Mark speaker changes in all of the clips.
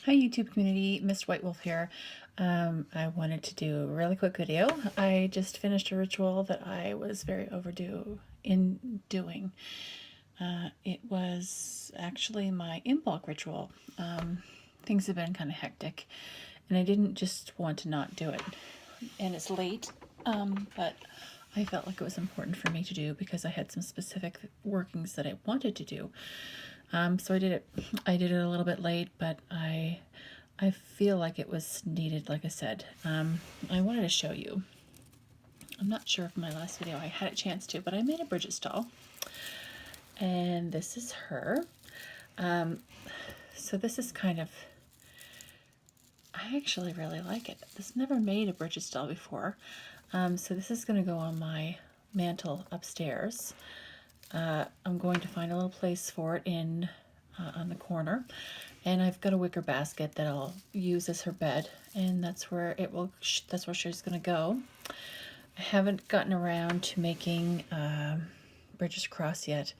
Speaker 1: Hi YouTube community, Miss White Wolf here. I wanted to do a really quick video. I just finished a ritual that I was very overdue in doing. It was actually my in-bulk ritual. Things have been kind of hectic and I didn't just want to not do it. And it's late, but I felt like it was important for me to do because I had some specific workings that I wanted to do. So I did it. I did it a little bit late, but I feel like it was needed, like I said. I wanted to show you. I'm not sure if in my last video I had a chance to, but I made a Bridget doll. And this is her. So this is kind of, I actually really like it. This never made a Bridget doll before. So this is going to go on my mantle upstairs. I'm going to find a little place for it in on the corner, and I've got a wicker basket that I'll use as her bed, and that's where it will. That's where she's going to go. I haven't gotten around to making Bridget's cross yet,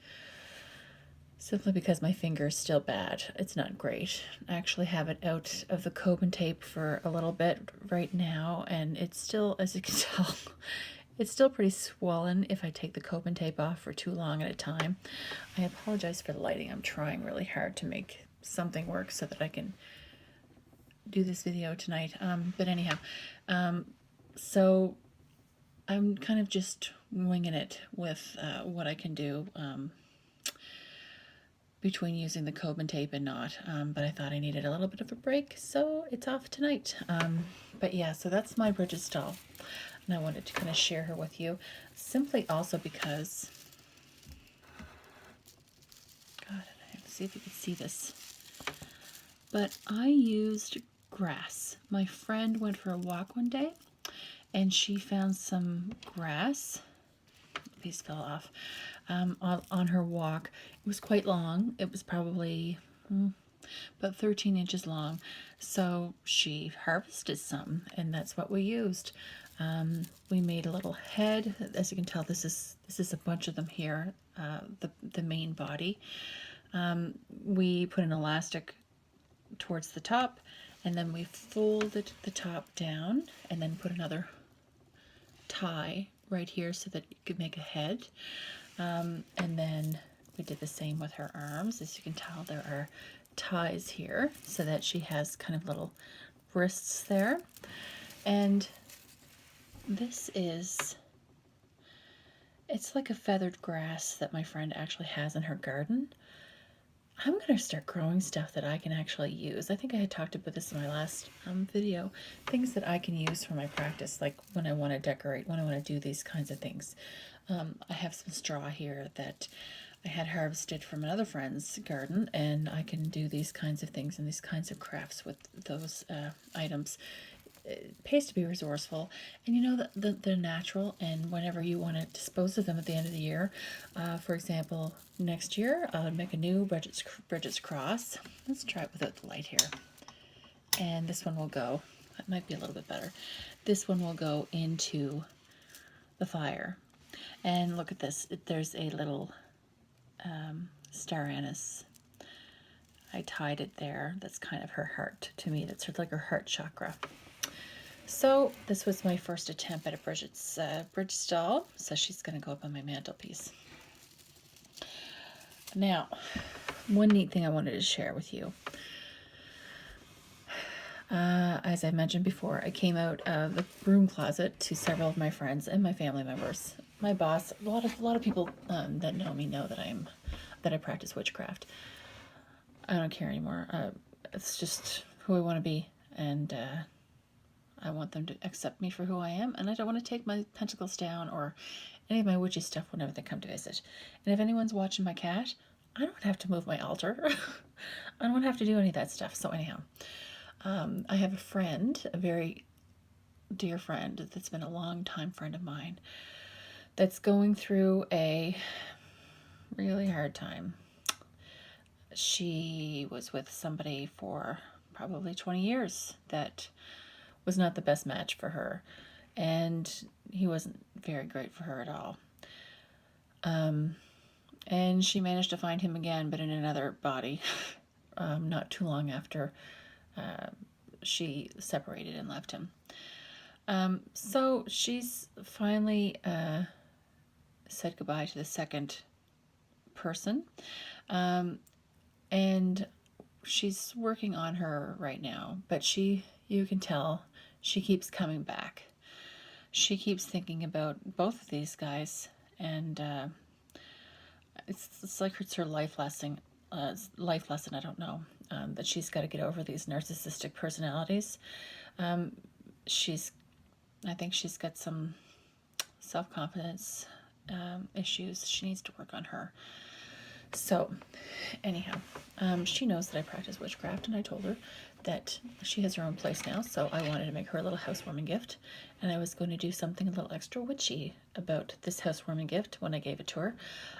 Speaker 1: simply because my finger's still bad. It's not great. I actually have it out of the Coben tape for a little bit right now, and it's still, as you can tell, it's still pretty swollen if I take the Coben tape off for too long at a time. I apologize for the lighting. I'm trying really hard to make something work so that I can do this video tonight. But anyhow, so I'm kind of just winging it with what I can do between using the Coben tape and not. But I thought I needed a little bit of a break, so it's off tonight. But yeah, so that's my Bridget doll. And I wanted to kind of share her with you, simply also because, God, I have to see if you can see this, but I used grass. My friend went for a walk one day, and she found some grass, a piece fell off, on her walk. It was quite long. It was probably about 13 inches long. So she harvested some, and that's what we used. We made a little head. As you can tell, this is a bunch of them here, the main body. We put an elastic towards the top, and then we folded the top down and then put another tie right here so that you could make a head. And then we did the same with her arms. As you can tell, there are ties here so that she has kind of little wrists there. And this is, it's like a feathered grass that my friend actually has in her garden. I'm going to start growing stuff that I can actually use. I think I had talked about this in my last video. Things that I can use for my practice, like when I want to decorate, when I want to do these kinds of things. I have some straw here that I had harvested from another friend's garden, and I can do these kinds of things and these kinds of crafts with those items. It pays to be resourceful, and you know that they're natural, and whenever you want to dispose of them at the end of the year, for example, next year I'll make a new Bridget's cross. Let's try it without the light here, and this one will go, that might be a little bit better, this one will go into the fire. And look at this, there's a little star anise. I tied it there. That's kind of her heart to me. That's sort of like her heart chakra. So this was my first attempt at a Bridget's doll. So she's going to go up on my mantelpiece. Now, one neat thing I wanted to share with you. As I mentioned before, I came out of the broom closet to several of my friends and my family members. My boss, a lot of people that know me know that I practice witchcraft. I don't care anymore. It's just who I want to be, and I want them to accept me for who I am, and I don't want to take my pentacles down or any of my witchy stuff whenever they come to visit. And if anyone's watching my cat, I don't have to move my altar. I don't have to do any of that stuff. So anyhow, I have a friend, a very dear friend that's been a long time friend of mine, that's going through a really hard time. She was with somebody for probably 20 years that was not the best match for her, and he wasn't very great for her at all. And she managed to find him again, but in another body, not too long after she separated and left him. So she's finally said goodbye to the second person, and she's working on her right now, but you can tell she keeps coming back. She keeps thinking about both of these guys, and it's like it's her life lesson. I don't know, that she's got to get over these narcissistic personalities. She's, I think she's got some self-confidence issues. She needs to work on her. So, anyhow, she knows that I practice witchcraft, and I told her that she has her own place now, so I wanted to make her a little housewarming gift, and I was going to do something a little extra witchy about this housewarming gift when I gave it to her,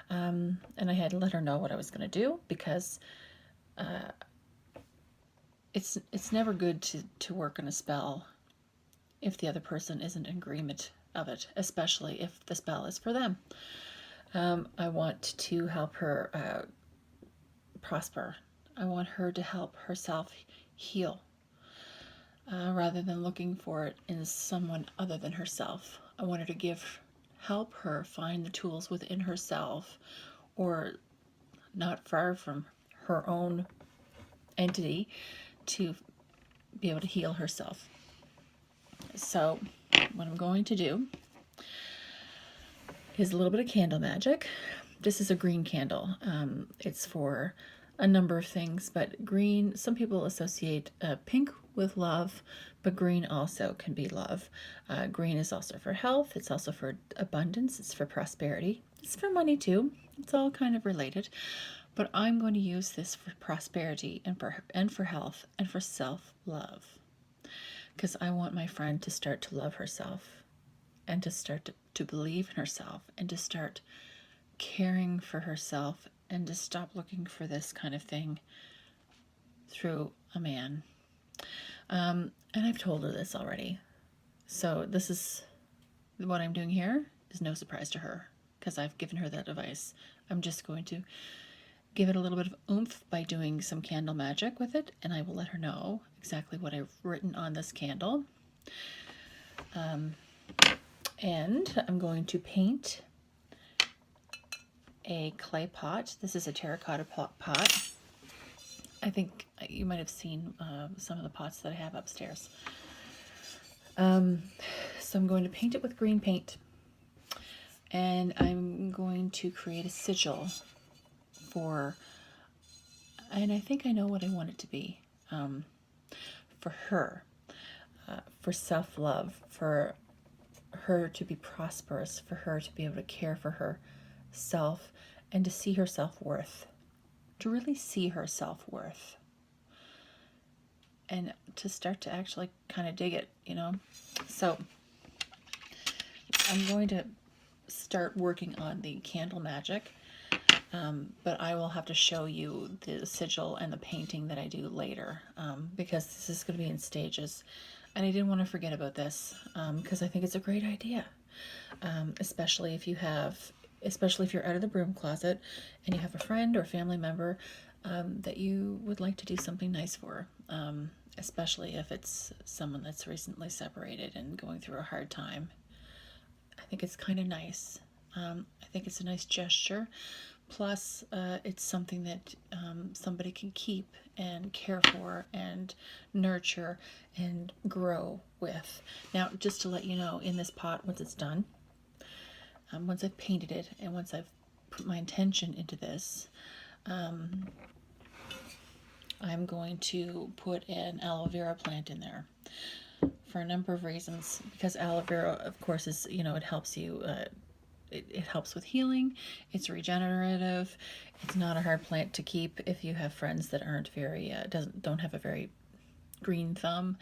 Speaker 1: and I had to let her know what I was going to do, because it's never good to work on a spell if the other person isn't in agreement of it, especially if the spell is for them. I want to help her prosper. I want her to help herself heal, rather than looking for it in someone other than herself. I want her to help her find the tools within herself, or not far from her own entity, to be able to heal herself. So what I'm going to do is a little bit of candle magic. This is a green candle. It's for a number of things, but green, some people associate pink with love, but green also can be love. Green is also for health. It's also for abundance. It's for prosperity. It's for money too. It's all kind of related. But I'm going to use this for prosperity and for health and for self-love, because I want my friend to start to love herself, and to start to believe in herself, and to start caring for herself, and to stop looking for this kind of thing through a man. And I've told her this already. So this is what I'm doing here is no surprise to her, because I've given her that advice. I'm just going to give it a little bit of oomph by doing some candle magic with it, and I will let her know exactly what I've written on this candle. And I'm going to paint a clay pot. This is a terracotta pot. I think you might have seen some of the pots that I have upstairs. So I'm going to paint it with green paint, and I'm going to create a sigil and I think I know what I want it to be, for her, for self-love, for her to be prosperous, for her to be able to care for herself, and to see her self-worth, to really see her self-worth, and to start to actually kind of dig it, So I'm going to start working on the candle magic, but I will have to show you the sigil and the painting that I do later, because this is going to be in stages, and I didn't want to forget about this, because I think it's a great idea, especially if you're out of the broom closet and you have a friend or family member that you would like to do something nice for, especially if it's someone that's recently separated and going through a hard time. I think it's kind of nice. I think it's a nice gesture. Plus, it's something that somebody can keep and care for and nurture and grow with. Now, just to let you know, in this pot, once it's done, once I've painted it and once I've put my intention into this, I'm going to put an aloe vera plant in there for a number of reasons. Because aloe vera, of course, is, it helps you. It helps with healing. It's regenerative. It's not a hard plant to keep if you have friends that aren't don't have a very green thumb.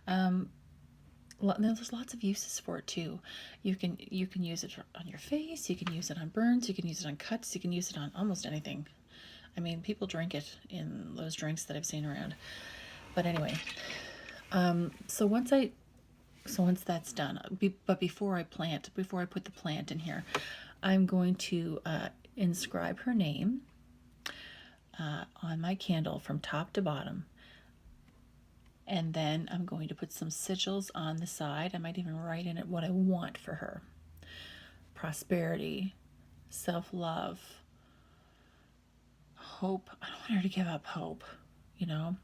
Speaker 1: There's lots of uses for it too. You can use it on your face. You can use it on burns. You can use it on cuts. You can use it on almost anything. I mean, people drink it in those drinks that I've seen around. But anyway, so once that's done, but before I put the plant in here, I'm going to inscribe her name on my candle from top to bottom. And then I'm going to put some sigils on the side. I might even write in it what I want for her. Prosperity, self-love, hope. I don't want her to give up hope, you know.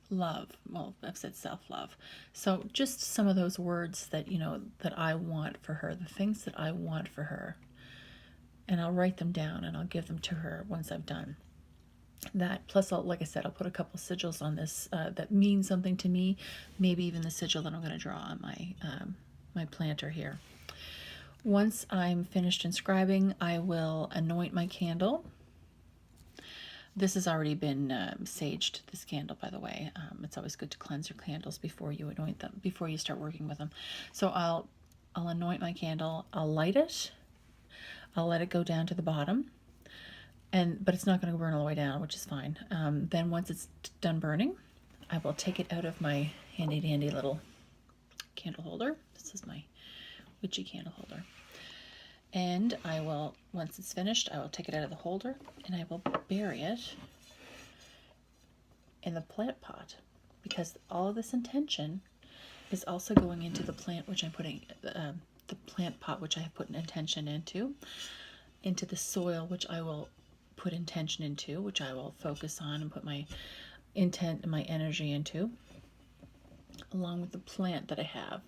Speaker 1: Love. Well, I've said self-love. So just some of those words that, you know, that I want for her, the things that I want for her. And I'll write them down and I'll give them to her once I've done that. Plus, like I said, I'll put a couple sigils on this that mean something to me. Maybe even the sigil that I'm going to draw on my planter here. Once I'm finished inscribing, I will anoint my candle. This has already been saged, this candle, by the way. It's always good to cleanse your candles before you anoint them, before you start working with them. So I'll anoint my candle. I'll light it. I'll let it go down to the bottom. But it's not going to burn all the way down, which is fine. Then once it's done burning, I will take it out of my handy dandy little candle holder. This is my Witchy candle holder. And I will, once it's finished, I will take it out of the holder and I will bury it in the plant pot, because all of this intention is also going into the plant, which I'm putting, the plant pot, which I have put an intention into the soil, which I will put intention into, which I will focus on and put my intent and my energy into, along with the plant that I have.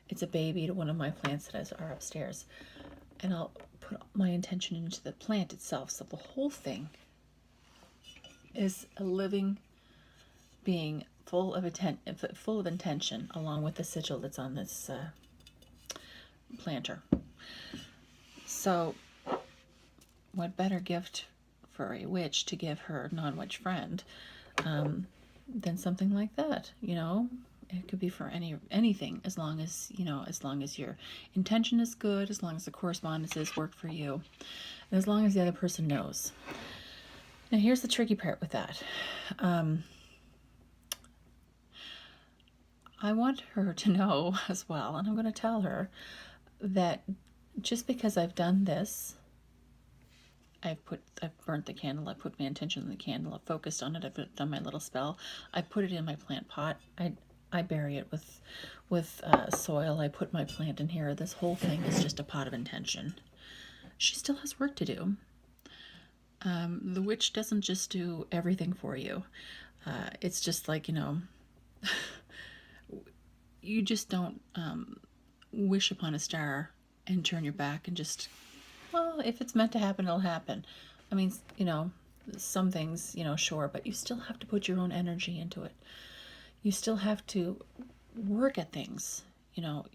Speaker 1: It's a baby to one of my plants that are upstairs. And I'll put my intention into the plant itself. So the whole thing is a living being full of intention, along with the sigil that's on this planter. So what better gift for a witch to give her non-witch friend than something like that, you know? It could be for anything, as long as, you know, as long as your intention is good, as long as the correspondences work for you, and as long as the other person knows. Now, here's the tricky part with that. I want her to know as well, and I'm going to tell her that just because I've done this, I've burnt the candle, I put my intention on the candle, I've focused on it, I've done my little spell, I put it in my plant pot, I bury it with soil, I put my plant in here. This whole thing is just a pot of intention. She still has work to do. The witch doesn't just do everything for you. It's just like, you know, you just don't wish upon a star and turn your back and just, well, if it's meant to happen, it'll happen. I mean, you know, some things, you know, sure, but you still have to put your own energy into it. You still have to work at things, you know.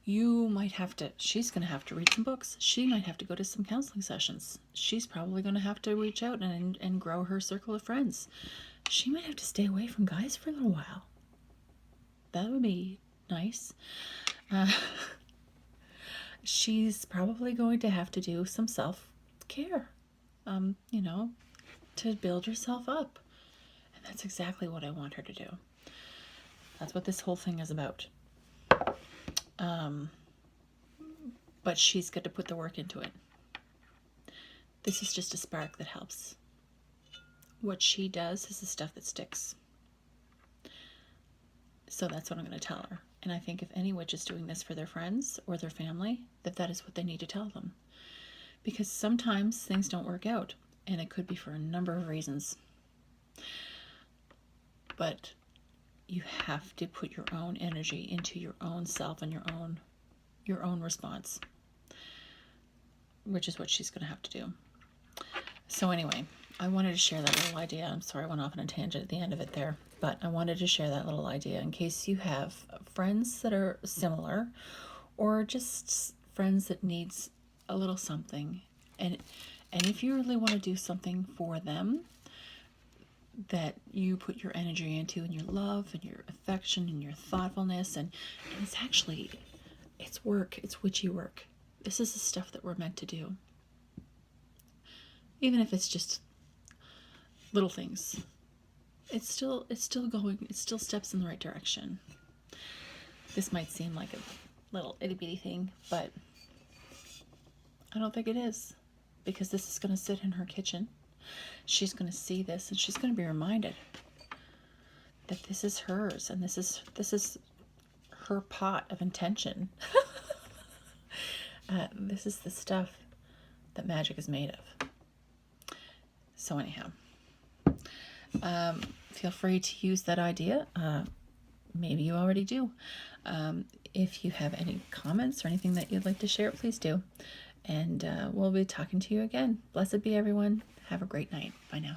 Speaker 1: You might have to, she's going to have to read some books. She might have to go to some counseling sessions. She's probably going to have to reach out and grow her circle of friends. She might have to stay away from guys for a little while. That would be nice. She's probably going to have to do some self-care, you know, to build herself up. And that's exactly what I want her to do. That's what this whole thing is about. But she's got to put the work into it. This is just a spark that helps. What she does is the stuff that sticks. So that's what I'm going to tell her. And I think if any witch is doing this for their friends or their family, that is what they need to tell them. Because sometimes things don't work out, and it could be for a number of reasons. But you have to put your own energy into your own self and your own response, which is what she's going to have to do. So anyway, I wanted to share that little idea. I'm sorry I went off on a tangent at the end of it there, but I wanted to share that little idea in case you have friends that are similar, or just friends that needs a little something. And if you really want to do something for them that you put your energy into, and your love and your affection and your thoughtfulness, and it's work, it's witchy work. This is the stuff that we're meant to do. Even if it's just little things, it's still steps in the right direction. This might seem like a little itty bitty thing, but I don't think it is, because this is going to sit in her kitchen. She's going to see this and she's going to be reminded, that this is hers, and this is her pot of intention. This is the stuff that magic is made of. So anyhow, feel free to use that idea. Maybe you already do. If you have any comments or anything that you'd like to share, please do. And we'll be talking to you again. Blessed be everyone. Have a great night. Bye now.